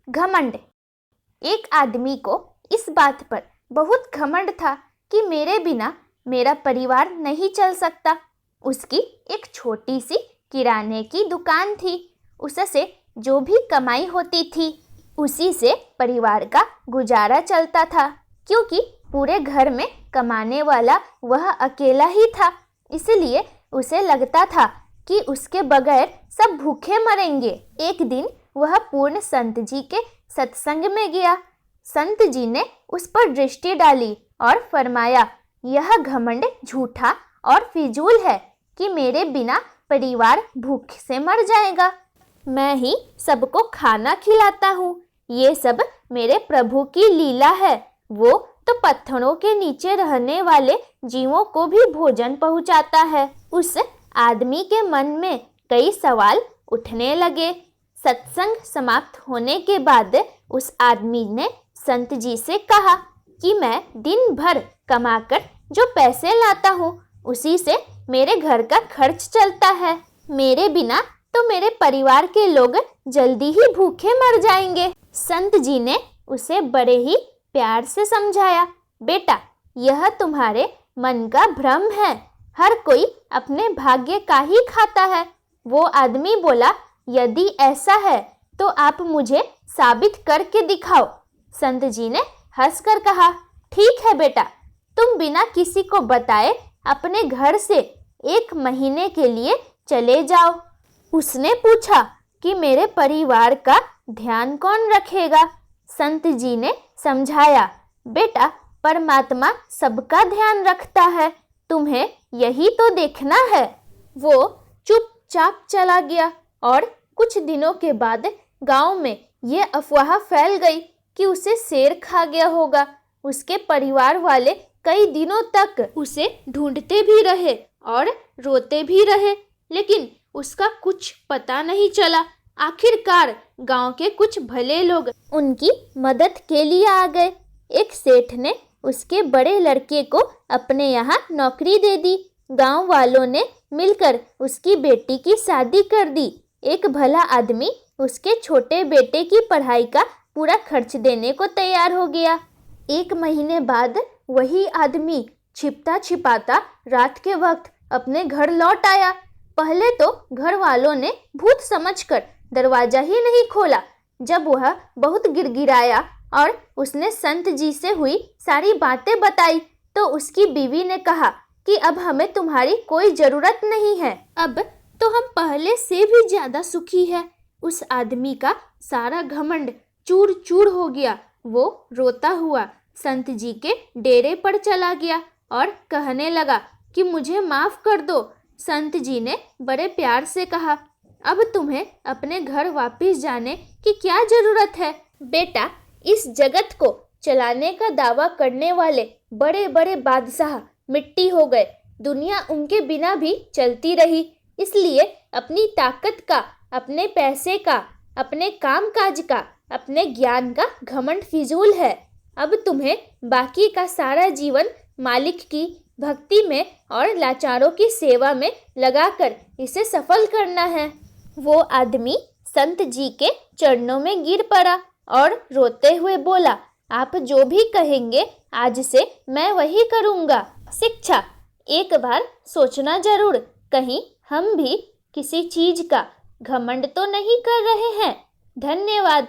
घमंड। एक आदमी को इस बात पर बहुत घमंड था कि मेरे बिना मेरा परिवार नहीं चल सकता। उसकी एक छोटी सी किराने की दुकान थी। उससे जो भी कमाई होती थी उसी से परिवार का गुजारा चलता था, क्योंकि पूरे घर में कमाने वाला वह अकेला ही था। इसलिए उसे लगता था कि उसके बगैर सब भूखे मरेंगे। एक दिन वह पूर्ण संत जी के सत्संग में गया। संत जी ने उस पर दृष्टि डाली और फरमाया, यह घमंड झूठा और फिजूल है कि मेरे बिना परिवार भूख से मर जाएगा। मैं ही सबको खाना खिलाता हूँ। ये सब मेरे प्रभु की लीला है। वो तो पत्थरों के नीचे रहने वाले जीवों को भी भोजन पहुँचाता है। उस आदमी के मन में कई सवाल उठने लगे। सत्संग समाप्त होने के बाद उस आदमी ने संत जी से कहा कि मैं दिन भर कमाकर जो पैसे लाता हूँ उसी से मेरे घर का खर्च चलता है। मेरे बिना तो मेरे परिवार के लोग जल्दी ही भूखे मर जाएंगे। संत जी ने उसे बड़े ही प्यार से समझाया, बेटा यह तुम्हारे मन का भ्रम है। हर कोई अपने भाग्य का ही खाता है। वो आदमी बोला, यदि ऐसा है तो आप मुझे साबित करके दिखाओ। संत जी ने हंसकर कहा, ठीक है बेटा, तुम बिना किसी को बताए अपने घर से 1 महीने के लिए चले जाओ। उसने पूछा कि मेरे परिवार का ध्यान कौन रखेगा? संत जी ने समझाया, बेटा परमात्मा सबका ध्यान रखता है, तुम्हें यही तो देखना है। वो चुपचाप चला गया और कुछ दिनों के बाद गांव में ये अफवाह फैल गई कि उसे शेर खा गया होगा। उसके परिवार वाले कई दिनों तक उसे ढूंढते भी रहे और रोते भी रहे, लेकिन उसका कुछ पता नहीं चला। आखिरकार गांव के कुछ भले लोग उनकी मदद के लिए आ गए। एक सेठ ने उसके बड़े लड़के को अपने यहाँ नौकरी दे दी। गांव वालों ने मिलकर उसकी बेटी की शादी कर दी। एक भला आदमी उसके छोटे बेटे की पढ़ाई का पूरा खर्च देने को तैयार हो गया। 1 महीने बाद वही आदमी छिपता छिपाता रात के वक्त अपने घर लौट आया। पहले तो घर वालों ने भूत समझकर दरवाजा ही नहीं खोला। जब वह बहुत गिड़गिड़ाया और उसने संत जी से हुई सारी बातें बताई तो उसकी बीवी ने कहा कि अब हमें तुम्हारी कोई ज़रूरत नहीं है, अब तो हम पहले से भी ज़्यादा सुखी है। उस आदमी का सारा घमंड चूर चूर हो गया। वो रोता हुआ संत जी के डेरे पर चला गया और कहने लगा कि मुझे माफ़ कर दो। संत जी ने बड़े प्यार से कहा, अब तुम्हें अपने घर वापस जाने की क्या ज़रूरत है? बेटा इस जगत को चलाने का दावा करने वाले बड़े बड़े बादशाह मिट्टी हो गए। दुनिया उनके बिना भी चलती रही। इसलिए अपनी ताकत का, अपने पैसे का, अपने कामकाज का, अपने ज्ञान का घमंड फिजूल है। अब तुम्हें बाकी का सारा जीवन मालिक की भक्ति में और लाचारों की सेवा में लगाकर इसे सफल करना है। वो आदमी संत जी के चरणों में गिर पड़ा और रोते हुए बोला, आप जो भी कहेंगे आज से मैं वही करूँगा। शिक्षा, एक बार सोचना जरूर, कहीं हम भी किसी चीज़ का घमंड तो नहीं कर रहे हैं। धन्यवाद।